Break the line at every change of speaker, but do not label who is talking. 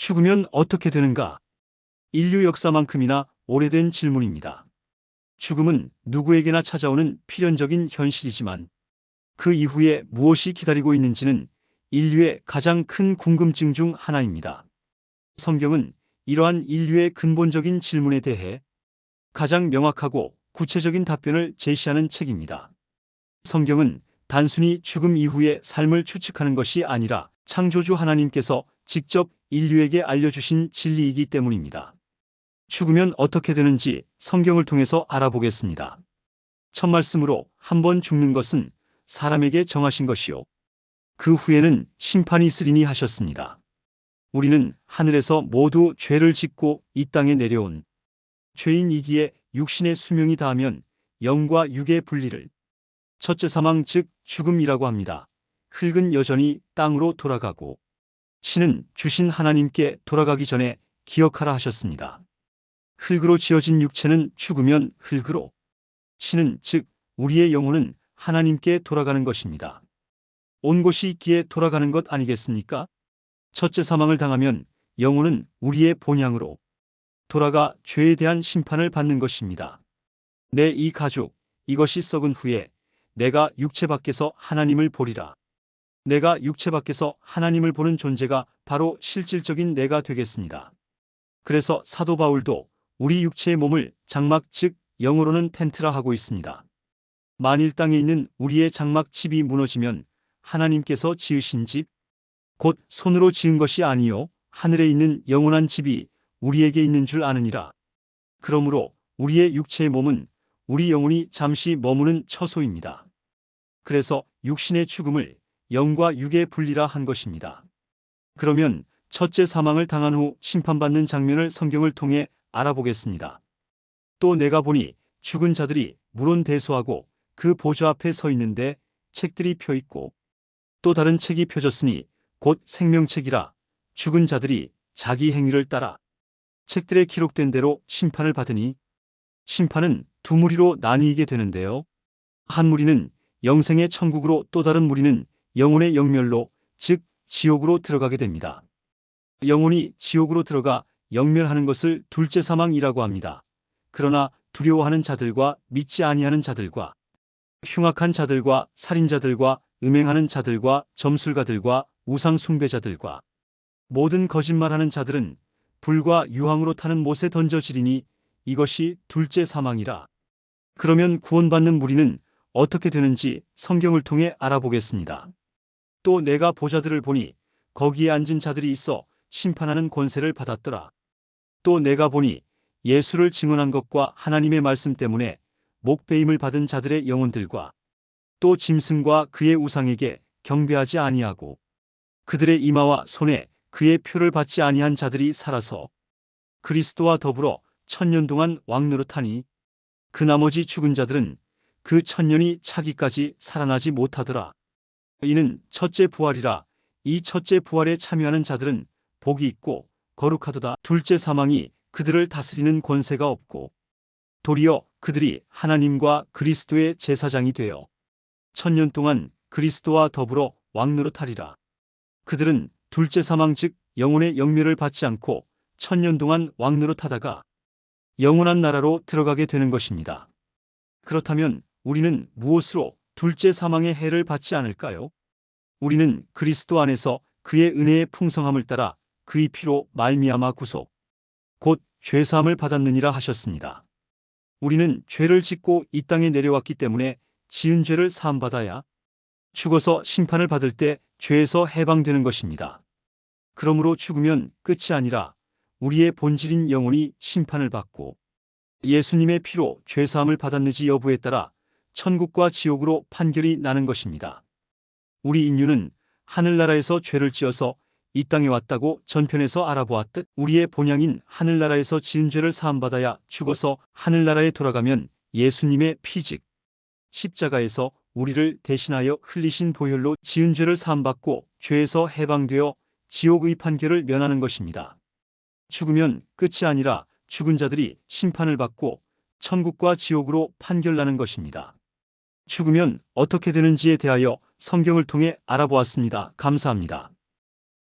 죽으면 어떻게 되는가? 인류 역사만큼이나 오래된 질문입니다. 죽음은 누구에게나 찾아오는 필연적인 현실이지만 그 이후에 무엇이 기다리고 있는지는 인류의 가장 큰 궁금증 중 하나입니다. 성경은 이러한 인류의 근본적인 질문에 대해 가장 명확하고 구체적인 답변을 제시하는 책입니다. 성경은 단순히 죽음 이후의 삶을 추측하는 것이 아니라 창조주 하나님께서 직접 인류에게 알려주신 진리이기 때문입니다. 죽으면 어떻게 되는지 성경을 통해서 알아보겠습니다. 첫 말씀으로 한 번 죽는 것은 사람에게 정하신 것이요. 그 후에는 심판이 있으리니 하셨습니다. 우리는 하늘에서 모두 죄를 짓고 이 땅에 내려온 죄인이기에 육신의 수명이 다하면 영과 육의 분리를 첫째 사망 즉 죽음이라고 합니다. 흙은 여전히 땅으로 돌아가고 신은 주신 하나님께 돌아가기 전에 기억하라 하셨습니다. 흙으로 지어진 육체는 죽으면 흙으로, 신은 즉 우리의 영혼은 하나님께 돌아가는 것입니다. 온 곳이 있기에 돌아가는 것 아니겠습니까? 첫째 사망을 당하면 영혼은 우리의 본향으로 돌아가 죄에 대한 심판을 받는 것입니다. 내 이 가죽, 이것이 썩은 후에 내가 육체 밖에서 하나님을 보리라. 내가 육체 밖에서 하나님을 보는 존재가 바로 실질적인 내가 되겠습니다. 그래서 사도 바울도 우리 육체의 몸을 장막 즉 영어로는 텐트라 하고 있습니다. 만일 땅에 있는 우리의 장막 집이 무너지면 하나님께서 지으신 집, 곧 손으로 지은 것이 아니요 하늘에 있는 영원한 집이 우리에게 있는 줄 아느니라. 그러므로 우리의 육체의 몸은 우리 영혼이 잠시 머무는 처소입니다. 그래서 육신의 죽음을 영과 육의 분리라 한 것입니다. 그러면 첫째 사망을 당한 후 심판받는 장면을 성경을 통해 알아보겠습니다. 또 내가 보니 죽은 자들이 물론대소하고 그 보좌 앞에 서 있는데 책들이 펴 있고 또 다른 책이 펴졌으니 곧 생명책이라. 죽은 자들이 자기 행위를 따라 책들에 기록된 대로 심판을 받으니 심판은 두 무리로 나뉘게 되는데요. 한 무리는 영생의 천국으로 또 다른 무리는 영혼의 영멸로 즉 지옥으로 들어가게 됩니다. 영혼이 지옥으로 들어가 영멸하는 것을 둘째 사망이라고 합니다. 그러나 두려워하는 자들과 믿지 아니하는 자들과 흉악한 자들과 살인자들과 음행하는 자들과 점술가들과 우상 숭배자들과 모든 거짓말하는 자들은 불과 유황으로 타는 못에 던져지리니 이것이 둘째 사망이라. 그러면 구원받는 무리는 어떻게 되는지 성경을 통해 알아보겠습니다. 또 내가 보좌들을 보니 거기에 앉은 자들이 있어 심판하는 권세를 받았더라. 또 내가 보니 예수를 증언한 것과 하나님의 말씀 때문에 목배임을 받은 자들의 영혼들과 또 짐승과 그의 우상에게 경배하지 아니하고 그들의 이마와 손에 그의 표를 받지 아니한 자들이 살아서 그리스도와 더불어 1000년 동안 왕노릇하니 그 나머지 죽은 자들은 그 1000년이 차기까지 살아나지 못하더라. 이는 첫째 부활이라. 이 첫째 부활에 참여하는 자들은 복이 있고 거룩하도다. 둘째 사망이 그들을 다스리는 권세가 없고 도리어 그들이 하나님과 그리스도의 제사장이 되어 1000년 동안 그리스도와 더불어 왕노릇하리라. 그들은 둘째 사망 즉 영혼의 영멸을 받지 않고 1000년 동안 왕노릇하다가 영원한 나라로 들어가게 되는 것입니다. 그렇다면 우리는 무엇으로 둘째 사망의 해를 받지 않을까요? 우리는 그리스도 안에서 그의 은혜의 풍성함을 따라 그의 피로 말미암아 구속, 곧 죄사함을 받았느니라 하셨습니다. 우리는 죄를 짓고 이 땅에 내려왔기 때문에 지은 죄를 사함받아야 죽어서 심판을 받을 때 죄에서 해방되는 것입니다. 그러므로 죽으면 끝이 아니라 우리의 본질인 영혼이 심판을 받고 예수님의 피로 죄사함을 받았는지 여부에 따라 천국과 지옥으로 판결이 나는 것입니다. 우리 인류는 하늘나라에서 죄를 지어서 이 땅에 왔다고 전편에서 알아보았듯 우리의 본향인 하늘나라에서 지은 죄를 사함받아야 죽어서 하늘나라에 돌아가면 예수님의 피 즉 십자가에서 우리를 대신하여 흘리신 보혈로 지은 죄를 사함받고 죄에서 해방되어 지옥의 판결을 면하는 것입니다. 죽으면 끝이 아니라 죽은 자들이 심판을 받고 천국과 지옥으로 판결나는 것입니다. 죽으면 어떻게 되는지에 대하여 성경을 통해 알아보았습니다. 감사합니다.